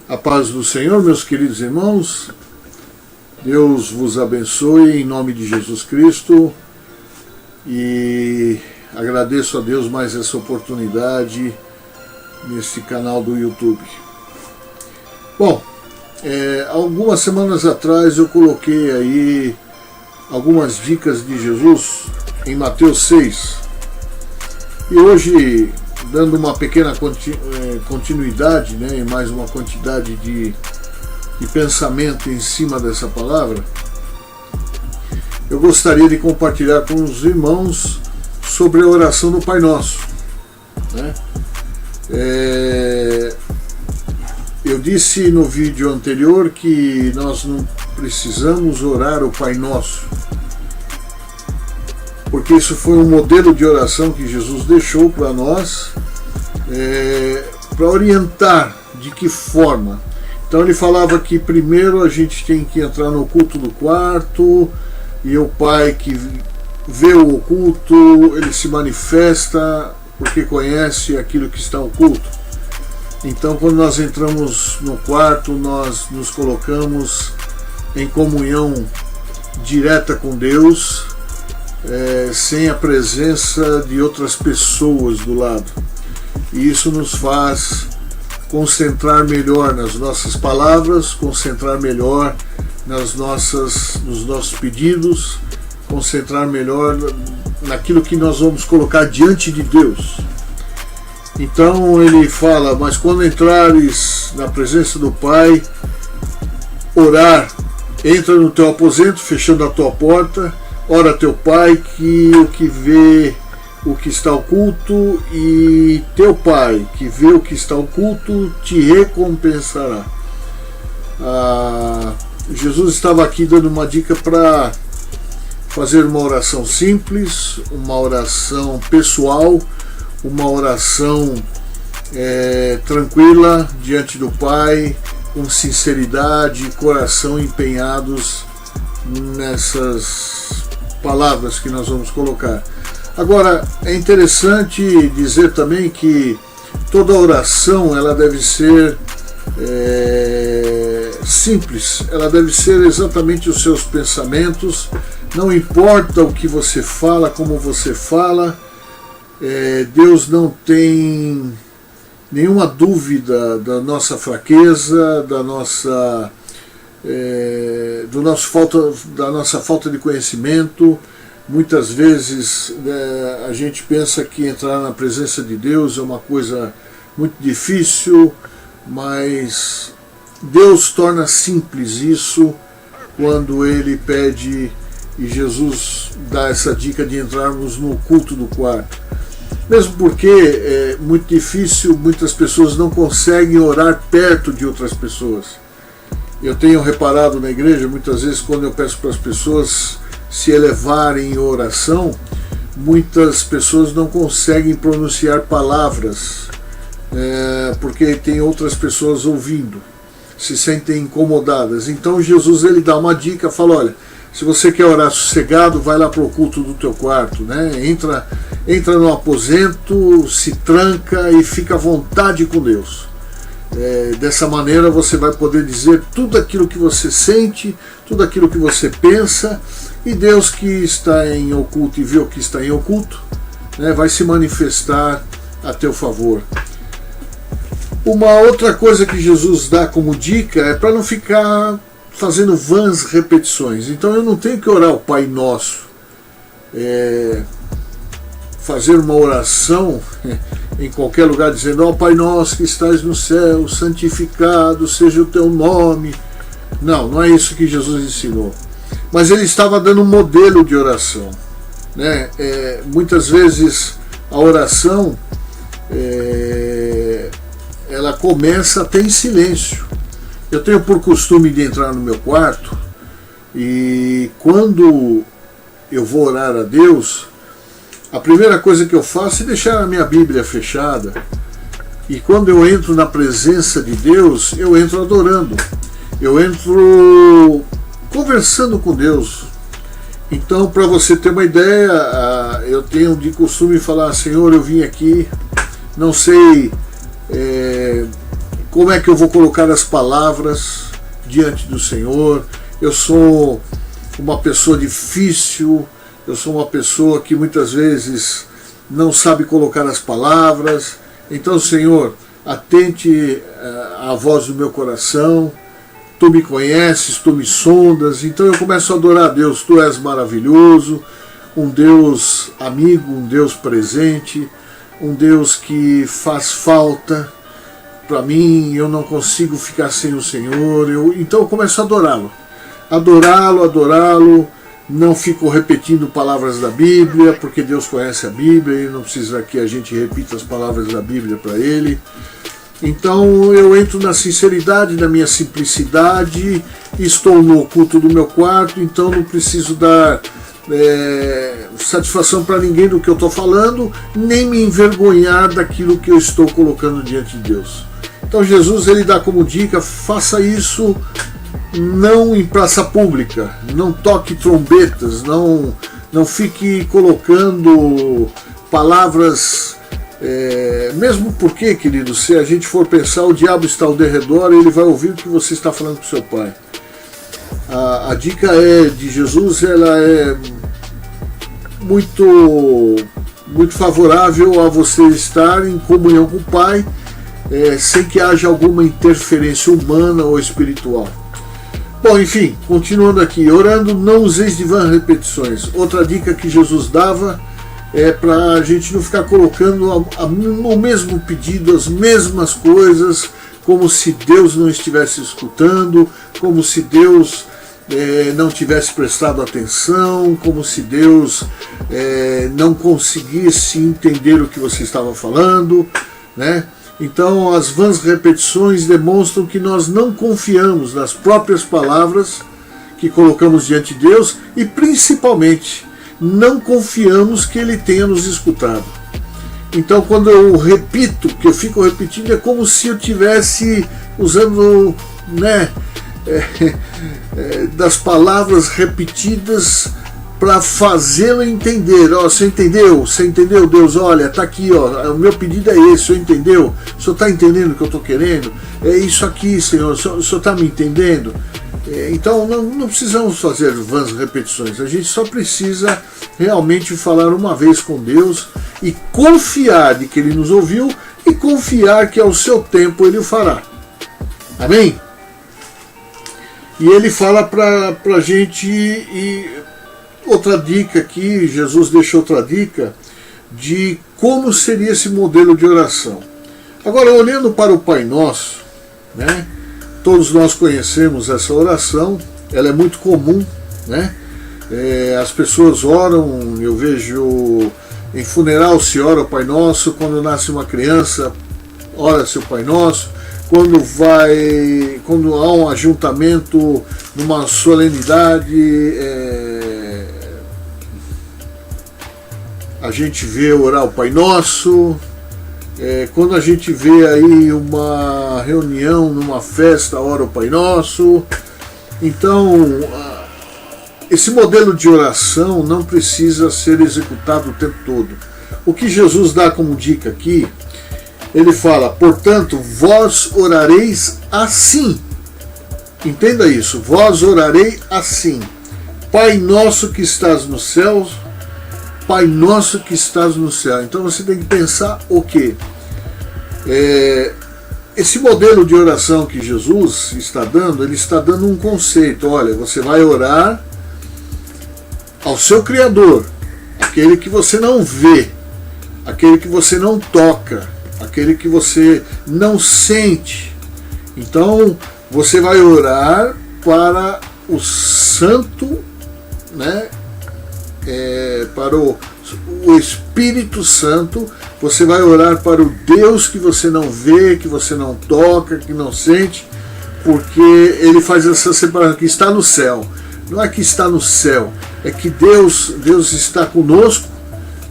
A paz do Senhor, meus queridos irmãos, Deus vos abençoe em nome de Jesus Cristo e agradeço a Deus mais essa oportunidade nesse canal do YouTube. Bom, algumas semanas atrás eu coloquei aí algumas dicas de Jesus em Mateus 6 e hoje, dando uma pequena continuidade, né, e mais uma quantidade de pensamento em cima dessa palavra, eu gostaria de compartilhar com os irmãos sobre a oração do Pai Nosso, né? Eu disse no vídeo anterior que nós não precisamos orar o Pai Nosso, porque isso foi um modelo de oração que Jesus deixou para nós, para orientar de que forma. Então ele falava que primeiro a gente tem que entrar no oculto do quarto, e o Pai que vê o oculto, ele se manifesta porque conhece aquilo que está oculto. Então quando nós entramos no quarto, nós nos colocamos em comunhão direta com Deus, sem a presença de outras pessoas do lado. E isso nos faz concentrar melhor nas nossas palavras, concentrar melhor nos nossos pedidos, concentrar melhor naquilo que nós vamos colocar diante de Deus. Então ele fala: mas quando entrares na presença do Pai, orar, entra no teu aposento, fechando a tua porta, ora teu Pai que o que vê o que está oculto, e teu Pai que vê o que está oculto te recompensará. Jesus estava aqui dando uma dica para fazer uma oração simples, uma oração pessoal, uma oração tranquila diante do Pai, com sinceridade, coração empenhados nessas palavras que nós vamos colocar. Agora, é interessante dizer também que toda oração ela deve ser simples, ela deve ser exatamente os seus pensamentos, não importa o que você fala, como você fala, Deus não tem nenhuma dúvida da nossa fraqueza, da nossa falta de conhecimento. Muitas vezes a gente pensa que entrar na presença de Deus é uma coisa muito difícil, mas Deus torna simples isso quando Ele pede, e Jesus dá essa dica de entrarmos no culto do quarto. Mesmo porque é muito difícil, muitas pessoas não conseguem orar perto de outras pessoas. Eu tenho reparado na igreja, muitas vezes quando eu peço para as pessoas se elevarem em oração, muitas pessoas não conseguem pronunciar palavras, porque tem outras pessoas ouvindo, se sentem incomodadas. Então Jesus ele dá uma dica, fala: olha, se você quer orar sossegado, vai lá para o culto do teu quarto, né? Entra no aposento, se tranca e fica à vontade com Deus. Dessa maneira você vai poder dizer tudo aquilo que você sente, tudo aquilo que você pensa, e Deus que está em oculto e vê o que está em oculto, né, vai se manifestar a teu favor. Uma outra coisa que Jesus dá como dica é para não ficar fazendo vãs repetições. Então eu não tenho que orar o Pai Nosso, fazer uma oração em qualquer lugar dizendo: ó Pai Nosso que estás no céu, santificado seja o teu nome. Não é isso que Jesus ensinou. Mas ele estava dando um modelo de oração, né? Muitas vezes a oração ela começa até em silêncio. Eu tenho por costume de entrar no meu quarto, e quando eu vou orar a Deus, a primeira coisa que eu faço é deixar a minha Bíblia fechada, e quando eu entro na presença de Deus, eu entro adorando, eu entro conversando com Deus. Então, para você ter uma ideia, eu tenho de costume falar: Senhor, eu vim aqui, não sei como é que eu vou colocar as palavras diante do Senhor. Eu sou uma pessoa difícil, eu sou uma pessoa que muitas vezes não sabe colocar as palavras. Então, Senhor, atente à voz do meu coração. Tu me conheces, tu me sondas. Então eu começo a adorar a Deus. Tu és maravilhoso, um Deus amigo, um Deus presente, um Deus que faz falta para mim. Eu não consigo ficar sem o Senhor. Então eu começo a adorá-lo. Adorá-lo. Não fico repetindo palavras da Bíblia, porque Deus conhece a Bíblia e não precisa que a gente repita as palavras da Bíblia para Ele. Então eu entro na sinceridade, na minha simplicidade, estou no oculto do meu quarto, então não preciso dar satisfação para ninguém do que eu estou falando, nem me envergonhar daquilo que eu estou colocando diante de Deus. Então Jesus, ele dá como dica: faça isso não em praça pública, não toque trombetas, não fique colocando palavras. Mesmo porque, querido, se a gente for pensar, o diabo está ao derredor e ele vai ouvir o que você está falando com seu pai. A dica de Jesus, ela é muito favorável a você estar em comunhão com o Pai, sem que haja alguma interferência humana ou espiritual. Bom, enfim, continuando aqui, orando, não useis de vãs repetições. Outra dica que Jesus dava é para a gente não ficar colocando o mesmo pedido, as mesmas coisas, como se Deus não estivesse escutando, como se Deus não tivesse prestado atenção, como se Deus não conseguisse entender o que você estava falando, né? Então as vãs repetições demonstram que nós não confiamos nas próprias palavras que colocamos diante de Deus e principalmente não confiamos que Ele tenha nos escutado. Então quando eu repito, que eu fico repetindo, é como se eu estivesse usando, das palavras repetidas para fazê-lo entender. Você entendeu, Deus? Olha, está aqui, o meu pedido é esse, o senhor entendeu? O senhor está entendendo o que eu estou querendo? É isso aqui, Senhor, o senhor está me entendendo? Então não precisamos fazer vãs repetições, a gente só precisa realmente falar uma vez com Deus e confiar de que Ele nos ouviu e confiar que ao seu tempo Ele o fará. Amém? E Ele fala para a gente, e outra dica aqui, Jesus deixou outra dica de como seria esse modelo de oração. Agora, olhando para o Pai Nosso, né? Todos nós conhecemos essa oração, ela é muito comum, né? As pessoas oram, eu vejo em funeral se ora o Pai Nosso, quando nasce uma criança, ora-se o Pai Nosso, quando há um ajuntamento numa solenidade, a gente vê orar o Pai Nosso. Quando a gente vê aí uma reunião, numa festa, ora o Pai Nosso. Então, esse modelo de oração não precisa ser executado o tempo todo. O que Jesus dá como dica aqui, ele fala: portanto, vós orareis assim. Entenda isso, vós orarei assim: Pai nosso que estás nos céus, Pai nosso que estás no céu. Então você tem que pensar o quê? Esse modelo de oração que Jesus está dando, ele está dando um conceito. Olha, você vai orar ao seu Criador, aquele que você não vê, aquele que você não toca, aquele que você não sente. Então você vai orar para o Santo, né? Para o Espírito Santo. Você vai orar para o Deus que você não vê, que você não toca, que não sente, porque ele faz essa separação, que está no céu. Não é que está no céu, é que Deus está conosco,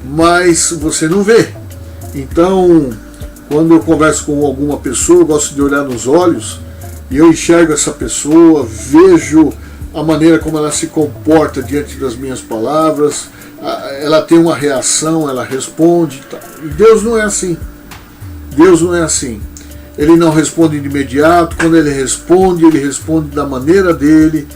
mas você não vê. Então, quando eu converso com alguma pessoa, eu gosto de olhar nos olhos e eu enxergo essa pessoa, vejo a maneira como ela se comporta diante das minhas palavras, ela tem uma reação, ela responde. E Deus não é assim. Deus não é assim. Ele não responde de imediato. Quando ele responde da maneira dele.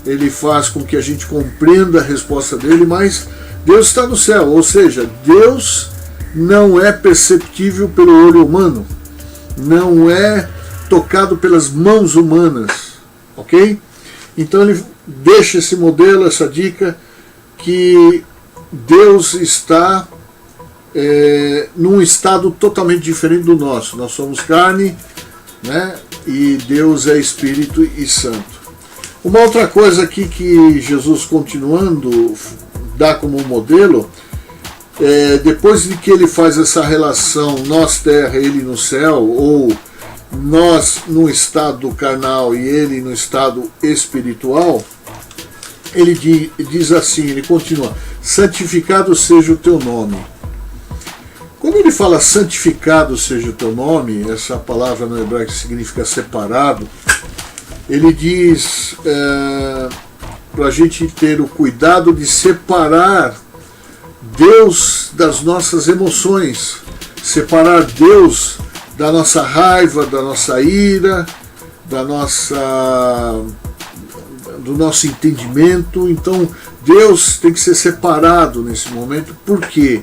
Ele faz com que a gente compreenda a resposta dele, mas Deus está no céu, ou seja, Deus não é perceptível pelo olho humano, não é tocado pelas mãos humanas, ok? Então ele deixa esse modelo, essa dica, que Deus está num estado totalmente diferente do nosso. Nós somos carne, né? E Deus é Espírito e Santo. Uma outra coisa aqui que Jesus, continuando, dá como modelo, depois de que ele faz essa relação nós terra, ele no céu, ou nós no estado carnal e ele no estado espiritual, ele diz assim, ele continua: santificado seja o teu nome. Quando ele fala santificado seja o teu nome, essa palavra no hebraico significa separado, ele diz para a gente ter o cuidado de separar Deus das nossas emoções, separar Deus da nossa raiva, da nossa ira, do nosso entendimento. Então Deus tem que ser separado nesse momento. Por quê?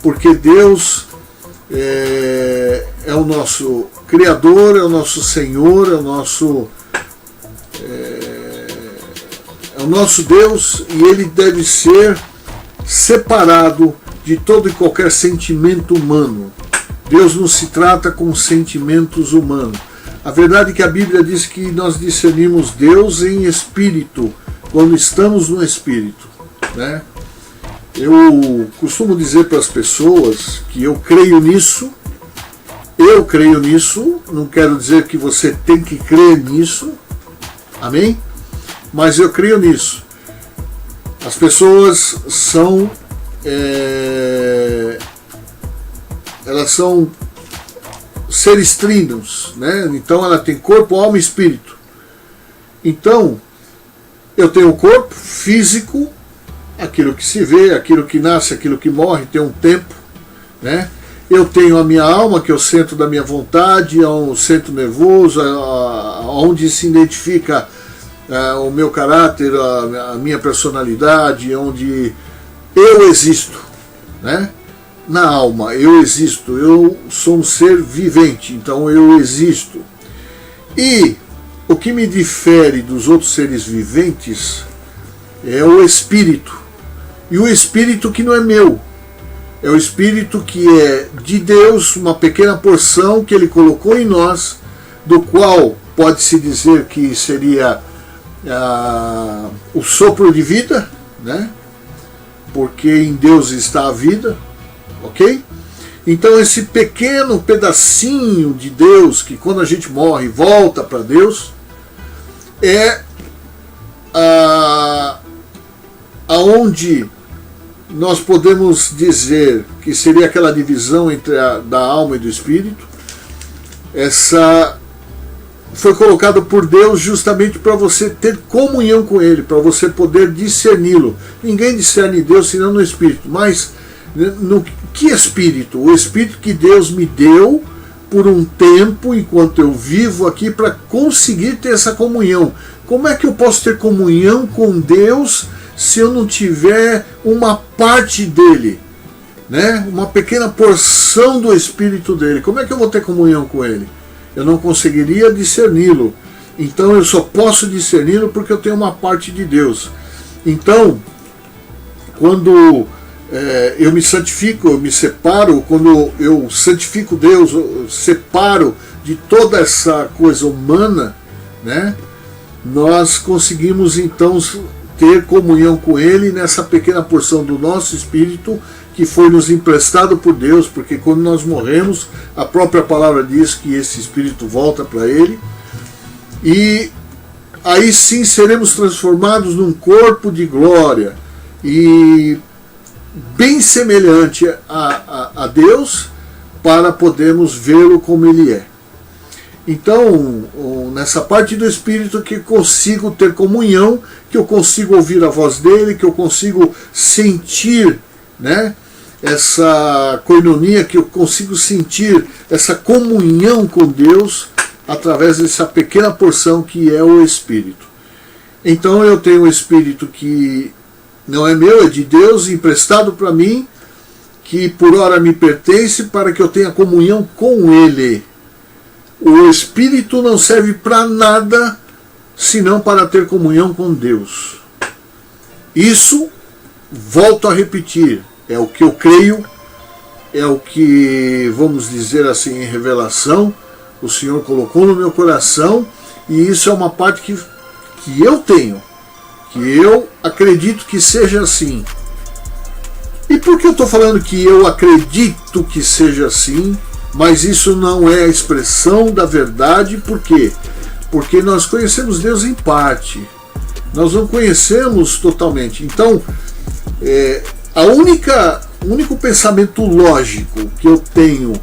Porque Deus é o nosso Criador, é o nosso Senhor, é o nosso Deus, e ele deve ser separado de todo e qualquer sentimento humano. Deus não se trata com sentimentos humanos. A verdade é que a Bíblia diz que nós discernimos Deus em espírito, quando estamos no espírito, né? Eu costumo dizer para as pessoas que eu creio nisso, não quero dizer que você tem que crer nisso, amém? Mas eu creio nisso. As pessoas são elas são seres trinos, né? Então ela tem corpo, alma e espírito. Então eu tenho o corpo físico, aquilo que se vê, aquilo que nasce, aquilo que morre, tem um tempo, né? Eu tenho a minha alma, que é o centro da minha vontade, é um centro nervoso, onde se identifica o meu caráter, a minha personalidade, onde eu existo, né? Na alma, eu existo, eu sou um ser vivente, então eu existo. E o que me difere dos outros seres viventes é o espírito. E o espírito que não é meu, é o espírito que é de Deus, uma pequena porção que ele colocou em nós, do qual pode-se dizer que seria o sopro de vida, né? Porque em Deus está a vida, ok? Então esse pequeno pedacinho de Deus, que quando a gente morre volta para Deus, é aonde nós podemos dizer que seria aquela divisão entre da alma e do espírito. Essa foi colocado por Deus justamente para você ter comunhão com Ele, para você poder discerni-lo. Ninguém discerne Deus senão no Espírito. Mas no que Espírito? O Espírito que Deus me deu por um tempo, enquanto eu vivo aqui, para conseguir ter essa comunhão. Como é que eu posso ter comunhão com Deus se eu não tiver uma parte dele, né? Uma pequena porção do Espírito dele? Como é que eu vou ter comunhão com Ele? Eu não conseguiria discerni-lo. Então eu só posso discerni-lo porque eu tenho uma parte de Deus. Então, quando eu me santifico, eu me separo, quando eu santifico Deus, eu separo de toda essa coisa humana, né? Nós conseguimos então ter comunhão com Ele nessa pequena porção do nosso espírito que foi nos emprestado por Deus, porque quando nós morremos, a própria palavra diz que esse espírito volta para Ele, e aí sim seremos transformados num corpo de glória, e bem semelhante a Deus, para podermos vê-lo como Ele é. Então, nessa parte do Espírito que eu consigo ter comunhão, que eu consigo ouvir a voz dEle, que eu consigo sentir, né, essa koinonia, que eu consigo sentir essa comunhão com Deus através dessa pequena porção que é o Espírito. Então eu tenho um Espírito que não é meu, é de Deus, emprestado para mim, que por ora me pertence para que eu tenha comunhão com Ele. O Espírito não serve para nada senão para ter comunhão com Deus. Isso, volto a repetir, é o que eu creio, é o que, vamos dizer assim, em revelação, o Senhor colocou no meu coração, e isso é uma parte que eu tenho, que eu acredito que seja assim. E por que eu estou falando que eu acredito que seja assim, mas isso não é a expressão da verdade? Por quê? Porque nós conhecemos Deus em parte, nós não conhecemos totalmente. Então, o único pensamento lógico que eu tenho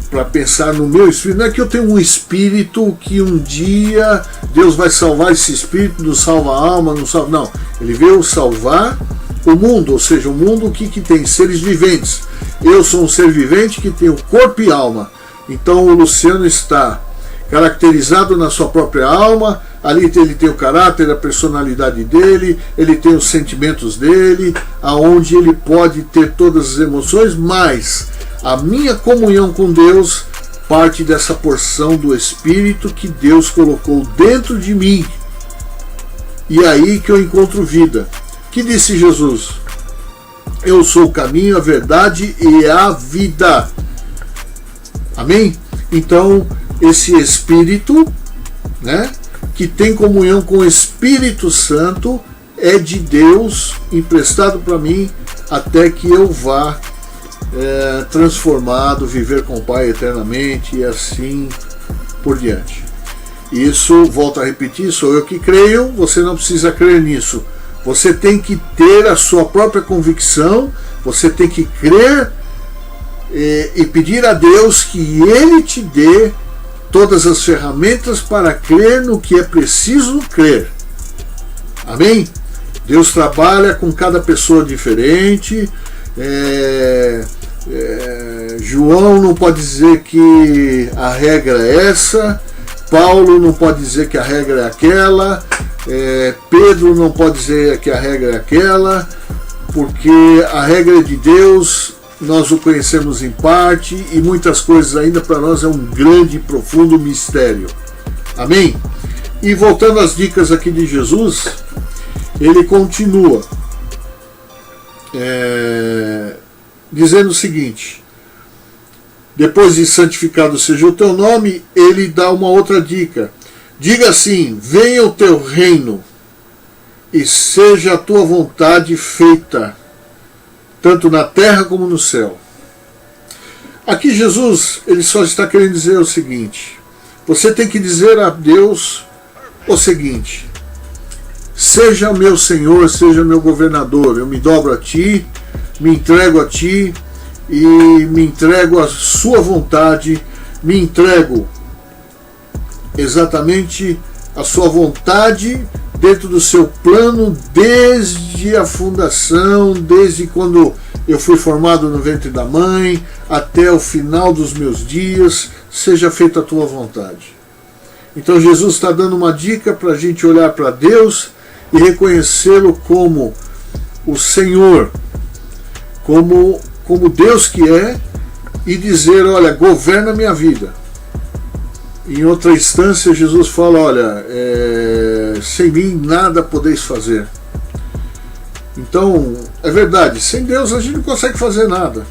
para pensar no meu espírito, não é que eu tenho um espírito que um dia Deus vai salvar esse espírito, não salva a alma, não salva. Não, ele veio salvar o mundo, ou seja, o mundo que tem seres viventes. Eu sou um ser vivente que tem o corpo e alma. Então o Luciano está caracterizado na sua própria alma, ali ele tem o caráter, a personalidade dele, ele tem os sentimentos dele, aonde ele pode ter todas as emoções, mas a minha comunhão com Deus parte dessa porção do Espírito que Deus colocou dentro de mim. E é aí que eu encontro vida. Que disse Jesus? Eu sou o caminho, a verdade e a vida. Amém? Então, esse Espírito, né, que tem comunhão com o Espírito Santo, é de Deus, emprestado para mim, até que eu vá transformado, viver com o Pai eternamente e assim por diante. Isso, volto a repetir, sou eu que creio, você não precisa crer nisso. Você tem que ter a sua própria convicção, você tem que crer e pedir a Deus que Ele te dê todas as ferramentas para crer no que é preciso crer. Amém? Deus trabalha com cada pessoa diferente. João não pode dizer que a regra é essa, Paulo não pode dizer que a regra é aquela, Pedro não pode dizer que a regra é aquela, porque a regra é de Deus, nós o conhecemos em parte e muitas coisas ainda para nós é um grande e profundo mistério. Amém? E voltando às dicas aqui de Jesus, ele continua dizendo o seguinte: depois de santificado seja o teu nome, ele dá uma outra dica. Diga assim: venha o teu reino e seja a tua vontade feita, tanto na terra como no céu. Aqui Jesus, ele só está querendo dizer o seguinte: você tem que dizer a Deus o seguinte: seja meu Senhor, seja meu governador, eu me dobro a ti, me entrego a ti e me entrego à sua vontade, me entrego exatamente a sua vontade dentro do seu plano desde a fundação, desde quando eu fui formado no ventre da mãe até o final dos meus dias, seja feita a tua vontade. Então Jesus está dando uma dica para a gente olhar para Deus e reconhecê-lo como o Senhor, como Deus que é, e dizer: olha, governa a minha vida. Em outra instância, Jesus fala: olha, sem mim nada podeis fazer. Então, é verdade, sem Deus a gente não consegue fazer nada.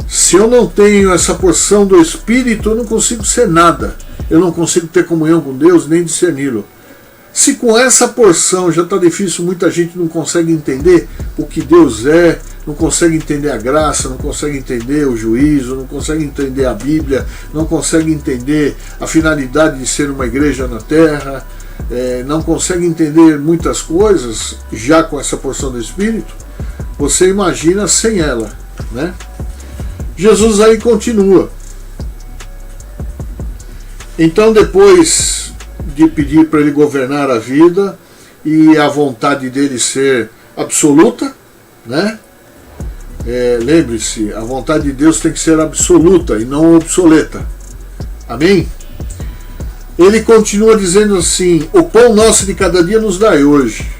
Se eu não tenho essa porção do Espírito, eu não consigo ser nada. Eu não consigo ter comunhão com Deus, nem discerni-lo. Se com essa porção já está difícil, muita gente não consegue entender o que Deus é, não consegue entender a graça, não consegue entender o juízo, não consegue entender a Bíblia, não consegue entender a finalidade de ser uma igreja na terra, não consegue entender muitas coisas já com essa porção do Espírito, você imagina sem ela, né? Jesus aí continua. Então, depois de pedir para ele governar a vida e a vontade dele ser absoluta, né? Lembre-se, a vontade de Deus tem que ser absoluta e não obsoleta. Amém? Ele continua dizendo assim: o pão nosso de cada dia nos dai hoje.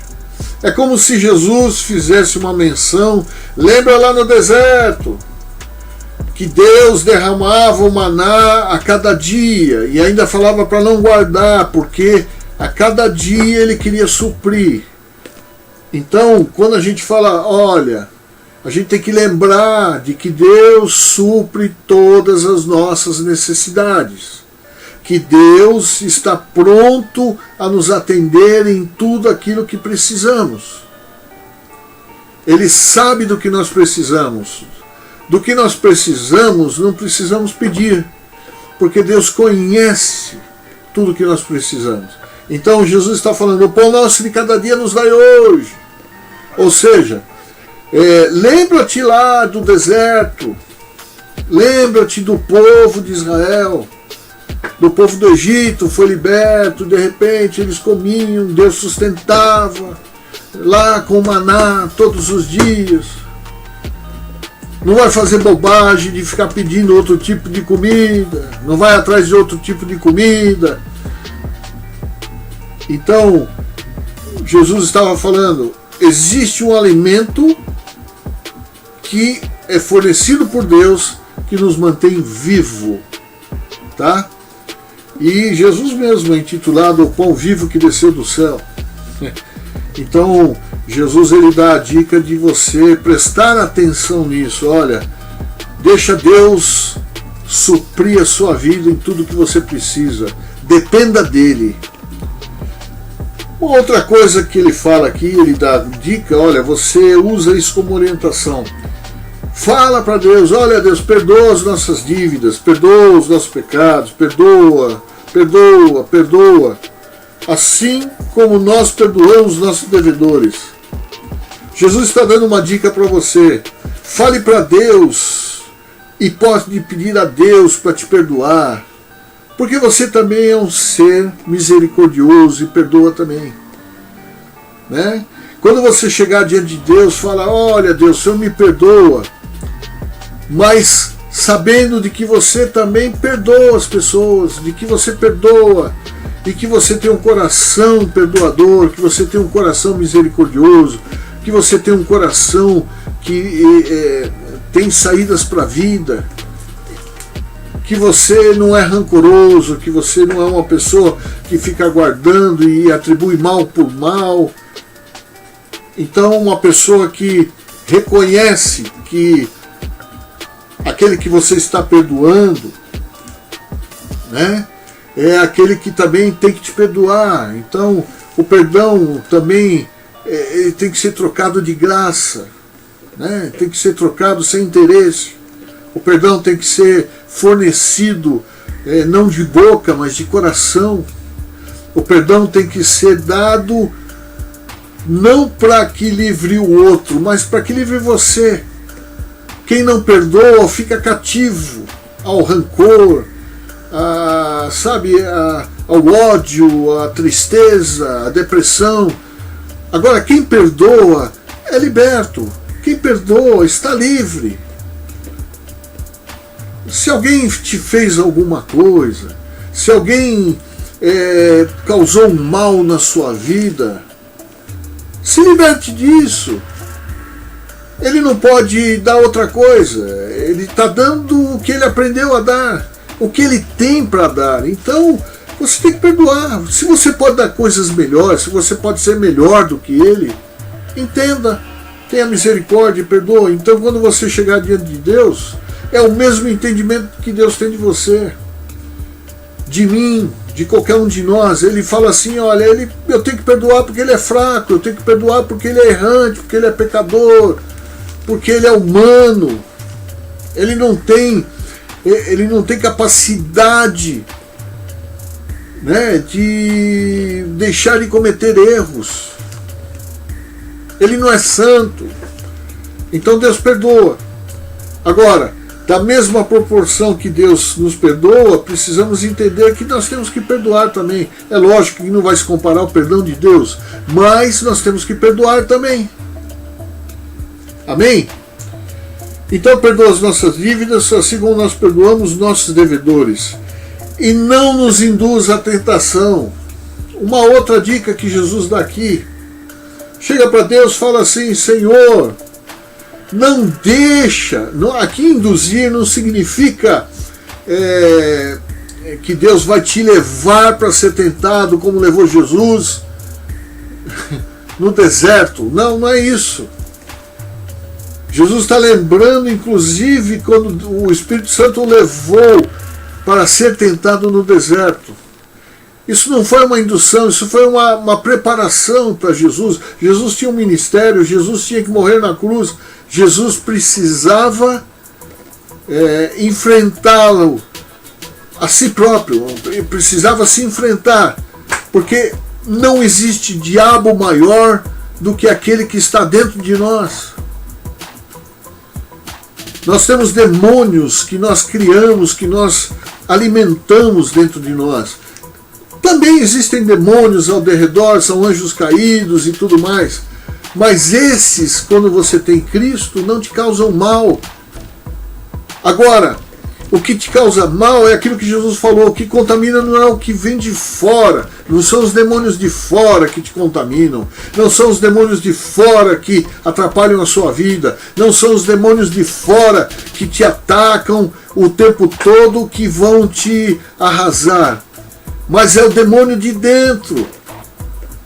É como se Jesus fizesse uma menção. Lembra lá no deserto que Deus derramava o maná a cada dia, e ainda falava para não guardar, porque a cada dia ele queria suprir. Então, quando a gente fala, olha, a gente tem que lembrar de que Deus supre todas as nossas necessidades, que Deus está pronto a nos atender em tudo aquilo que precisamos. Ele sabe do que nós precisamos. Do que nós precisamos, não precisamos pedir, porque Deus conhece tudo que nós precisamos. Então Jesus está falando: o pão nosso de cada dia nos dai hoje. Ou seja, lembra-te lá do deserto, lembra-te do povo de Israel, do povo do Egito, foi liberto, de repente eles comiam, Deus sustentava, lá com maná todos os dias. Não vai fazer bobagem de ficar pedindo outro tipo de comida, não vai atrás de outro tipo de comida. Então, Jesus estava falando, existe um alimento que é fornecido por Deus, que nos mantém vivo, tá? E Jesus mesmo é intitulado o pão vivo que desceu do céu. Então, Jesus ele dá a dica de você prestar atenção nisso. Olha, deixa Deus suprir a sua vida em tudo que você precisa. Dependa dele. Outra coisa que ele fala aqui, ele dá dica, olha, você usa isso como orientação. Fala para Deus, olha Deus, perdoa as nossas dívidas, perdoa os nossos pecados, perdoa, perdoa, perdoa. Assim como nós perdoamos nossos devedores. Jesus está dando uma dica para você. Fale para Deus e pode pedir a Deus para te perdoar. Porque você também é um ser misericordioso e perdoa também. Né? Quando você chegar diante de Deus, fala, olha Deus, o Senhor me perdoa. Mas sabendo de que você também perdoa as pessoas, de que você perdoa, e que você tem um coração perdoador, que você tem um coração misericordioso, que você tem um coração que tem saídas para a vida, que você não é rancoroso, que você não é uma pessoa que fica guardando e atribui mal por mal. Então, uma pessoa que reconhece que aquele que você está perdoando, né, é aquele que também tem que te perdoar. Então, o perdão também ele tem que ser trocado de graça, né? Tem que ser trocado sem interesse. O perdão tem que ser fornecido não de boca, mas de coração. O perdão tem que ser dado não para que livre o outro, mas para que livre você. Quem não perdoa fica cativo ao rancor, ao ódio, à tristeza, à depressão. Agora, quem perdoa é liberto. Quem perdoa está livre. Se alguém te fez alguma coisa, se alguém causou um mal na sua vida, se liberte disso. Ele não pode dar outra coisa. Ele está dando o que ele aprendeu a dar, o que ele tem para dar. Então, você tem que perdoar. Se você pode dar coisas melhores, se você pode ser melhor do que ele, entenda, tenha misericórdia e perdoa. Então, quando você chegar diante de Deus, é o mesmo entendimento que Deus tem de você, de mim, de qualquer um de nós. Ele fala assim, olha, eu tenho que perdoar porque ele é fraco, eu tenho que perdoar porque ele é errante, porque ele é pecador, porque ele é humano. Ele não tem capacidade, né, de deixar de cometer erros. Ele não é santo. Então Deus perdoa. Agora, da mesma proporção que Deus nos perdoa, precisamos entender que nós temos que perdoar também. É lógico que não vai se comparar ao perdão de Deus, mas nós temos que perdoar também. Amém? Então perdoa as nossas dívidas, assim como nós perdoamos nossos devedores. E não nos induz à tentação. Uma outra dica que Jesus dá aqui. Chega para Deus, fala assim: Senhor, não deixa. Aqui induzir não significa que Deus vai te levar para ser tentado, como levou Jesus no deserto. Não, não é isso. Jesus está lembrando, inclusive, quando o Espírito Santo o levou para ser tentado no deserto. Isso não foi uma indução, isso foi uma preparação para Jesus. Jesus tinha um ministério, Jesus tinha que morrer na cruz, Jesus precisava enfrentá-lo a si próprio, precisava se enfrentar, porque não existe diabo maior do que aquele que está dentro de nós. Nós temos demônios que nós criamos, que nós alimentamos dentro de nós. Também existem demônios ao derredor, são anjos caídos e tudo mais. Mas esses, quando você tem Cristo, não te causam mal. Agora, o que te causa mal é aquilo que Jesus falou: o que contamina não é o que vem de fora, não são os demônios de fora que te contaminam, não são os demônios de fora que atrapalham a sua vida, não são os demônios de fora que te atacam o tempo todo, que vão te arrasar, mas é o demônio de dentro,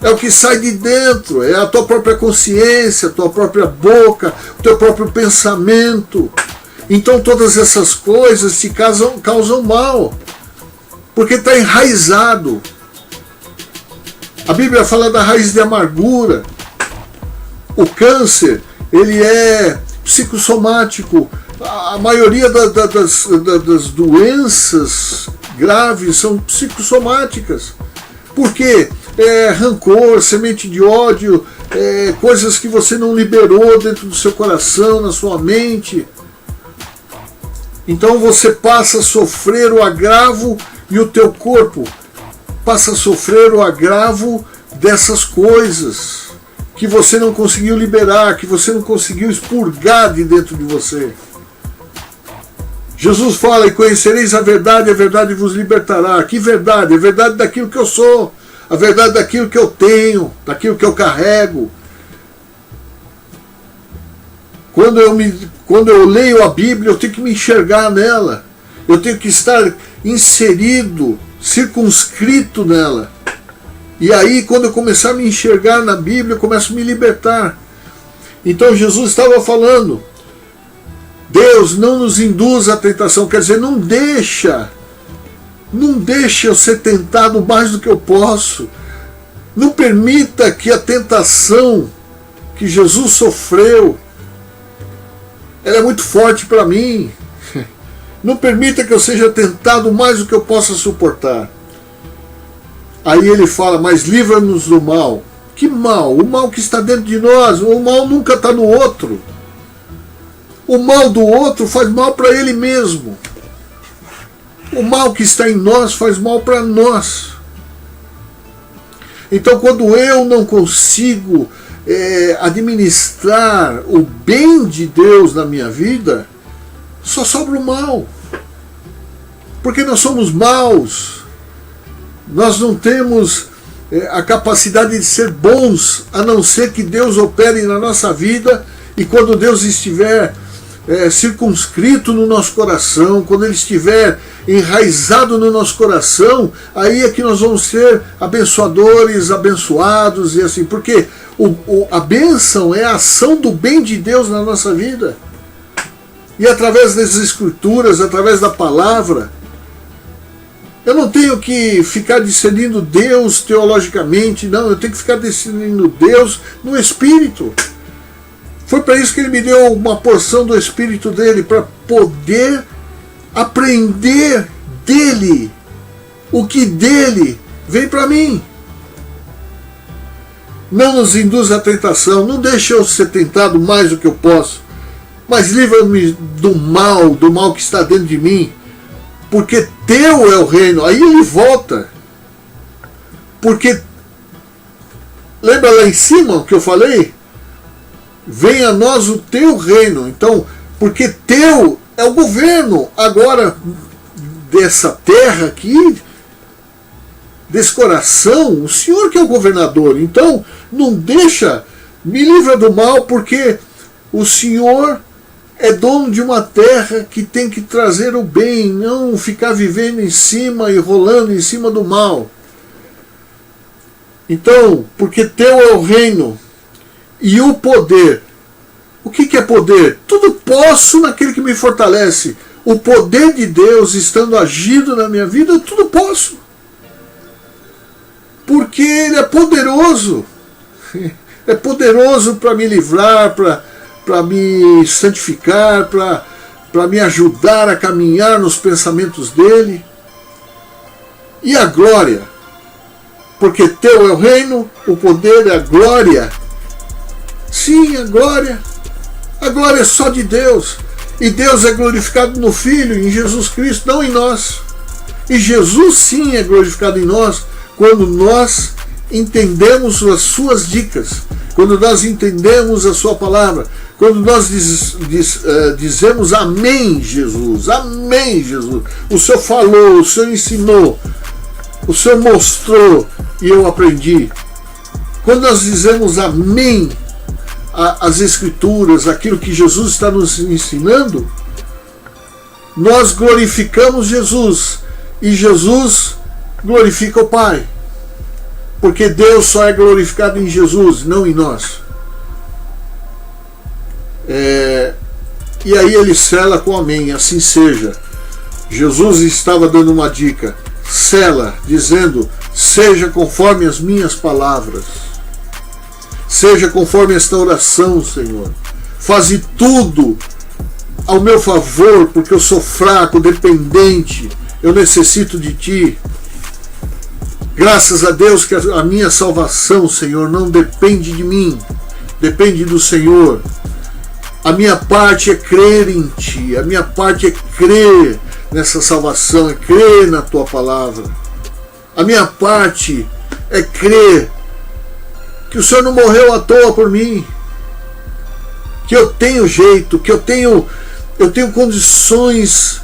é o que sai de dentro, é a tua própria consciência, a tua própria boca, o teu próprio pensamento. Então todas essas coisas te causam mal, porque está enraizado. A Bíblia fala da raiz de amargura. O câncer, ele é psicossomático. A maioria das doenças graves são psicossomáticas. Por quê? Rancor, semente de ódio, coisas que você não liberou dentro do seu coração, na sua mente. Então você passa a sofrer o agravo e o teu corpo passa a sofrer o agravo dessas coisas que você não conseguiu liberar, que você não conseguiu expurgar de dentro de você. Jesus fala: e conhecereis a verdade vos libertará. Que verdade? A verdade daquilo que eu sou, a verdade daquilo que eu tenho, daquilo que eu carrego. Quando eu leio a Bíblia, eu tenho que me enxergar nela. Eu tenho que estar inserido, circunscrito nela. E aí, quando eu começar a me enxergar na Bíblia, eu começo a me libertar. Então Jesus estava falando: Deus não nos induz à tentação, quer dizer, não deixa eu ser tentado mais do que eu posso. Não permita que a tentação que Jesus sofreu, ela é muito forte para mim. Não permita que eu seja tentado mais do que eu possa suportar. Aí ele fala: mas livra-nos do mal. Que mal? O mal que está dentro de nós. O mal nunca está no outro. O mal do outro faz mal para ele mesmo. O mal que está em nós faz mal para nós. Então, quando eu não consigo administrar o bem de Deus na minha vida, só sobra o mal. Porque nós somos maus. Nós não temos a capacidade de ser bons, a não ser que Deus opere na nossa vida. E quando Deus estiver circunscrito no nosso coração, quando Ele estiver enraizado no nosso coração, aí é que nós vamos ser abençoadores, abençoados e assim. Porque a bênção é a ação do bem de Deus na nossa vida. E através das Escrituras, através da palavra, eu não tenho que ficar discernindo Deus teologicamente, não, eu tenho que ficar discernindo Deus no Espírito. Foi para isso que Ele me deu uma porção do Espírito dele, para poder aprender dele, o que dele vem para mim. Não nos induz à tentação, não deixe eu ser tentado mais do que eu posso, mas livra-me do mal que está dentro de mim, porque teu é o reino. Aí ele volta, porque lembra lá em cima o que eu falei? Venha a nós o teu reino. Então porque teu é o governo agora dessa terra aqui, desse coração, o Senhor que é o governador. Então não deixa, me livra do mal, porque o Senhor é dono de uma terra que tem que trazer o bem, não ficar vivendo em cima e rolando em cima do mal. Então, porque teu é o reino e o poder. O que é poder? Tudo posso naquele que me fortalece. O poder de Deus estando agindo na minha vida, eu tudo posso. Porque Ele é poderoso. É poderoso para me livrar, para me santificar, para me ajudar a caminhar nos pensamentos dEle. E a glória? Porque teu é o reino, o poder é a glória. Sim, a glória. A glória é só de Deus. E Deus é glorificado no Filho, em Jesus Cristo, não em nós. E Jesus sim é glorificado em nós quando nós entendemos as suas dicas, quando nós entendemos a sua palavra, quando nós dizemos amém, Jesus, amém, Jesus. O Senhor falou, o Senhor ensinou, o Senhor mostrou e eu aprendi. Quando nós dizemos amém às Escrituras, aquilo que Jesus está nos ensinando, nós glorificamos Jesus e Jesus glorifica o Pai. Porque Deus só é glorificado em Jesus, não em nós. E aí ele sela com amém, assim seja. Jesus estava dando uma dica, sela, dizendo, seja conforme as minhas palavras. Seja conforme esta oração, Senhor. Faze tudo ao meu favor, porque eu sou fraco, dependente, eu necessito de Ti. Graças a Deus que a minha salvação, Senhor, não depende de mim, depende do Senhor. A minha parte é crer em Ti, a minha parte é crer nessa salvação, é crer na Tua palavra. A minha parte é crer que o Senhor não morreu à toa por mim, que eu tenho jeito, que eu tenho condições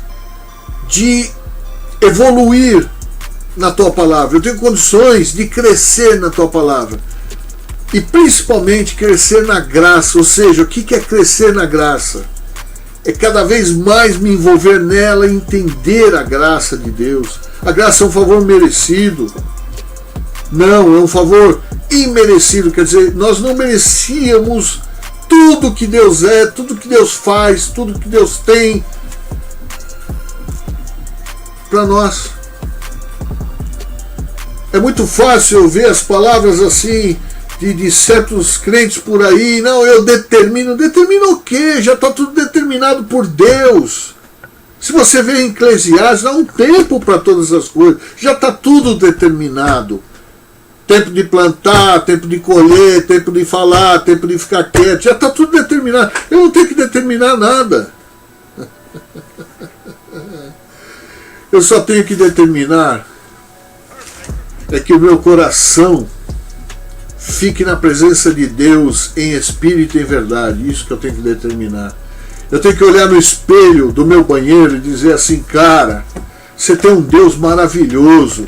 de evoluir na Tua palavra, eu tenho condições de crescer na Tua palavra, e principalmente crescer na graça. Ou seja, o que é crescer na graça? É cada vez mais me envolver nela, entender a graça de Deus. A graça é um favor merecido? Não, é um favor imerecido, quer dizer, nós não merecíamos tudo que Deus é, tudo que Deus faz, tudo que Deus tem para nós. É muito fácil eu ver as palavras assim de certos crentes por aí. Não, eu determino o quê? Já está tudo determinado por Deus. Se você vê em Eclesiastes, há um tempo para todas as coisas, já está tudo determinado. Tempo de plantar, tempo de colher, tempo de falar, tempo de ficar quieto, já está tudo determinado. Eu não tenho que determinar nada. Eu só tenho que determinar é que o meu coração fique na presença de Deus em espírito e em verdade. Isso que eu tenho que determinar. Eu tenho que olhar no espelho do meu banheiro e dizer assim, cara, você tem um Deus maravilhoso.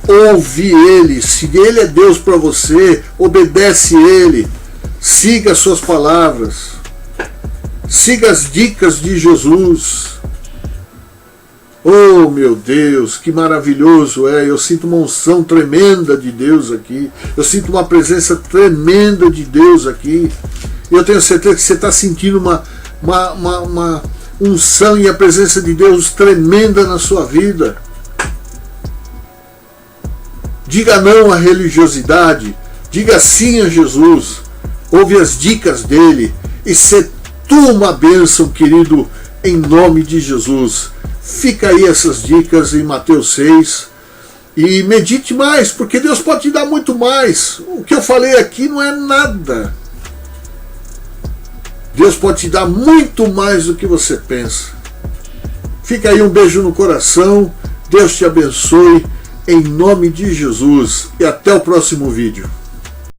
Ouve Ele, se Ele é Deus para você, obedece Ele, siga as suas palavras, siga as dicas de Jesus. Oh meu Deus, que maravilhoso é! Eu sinto uma unção tremenda de Deus aqui, eu sinto uma presença tremenda de Deus aqui, e eu tenho certeza que você está sentindo uma unção e a presença de Deus tremenda na sua vida. Diga não à religiosidade, diga sim a Jesus, ouve as dicas dele e sê tu uma bênção, querido, em nome de Jesus. Fica aí essas dicas em Mateus 6 e medite mais, porque Deus pode te dar muito mais. O que eu falei aqui não é nada. Deus pode te dar muito mais do que você pensa. Fica aí um beijo no coração, Deus te abençoe. Em nome de Jesus, e até o próximo vídeo.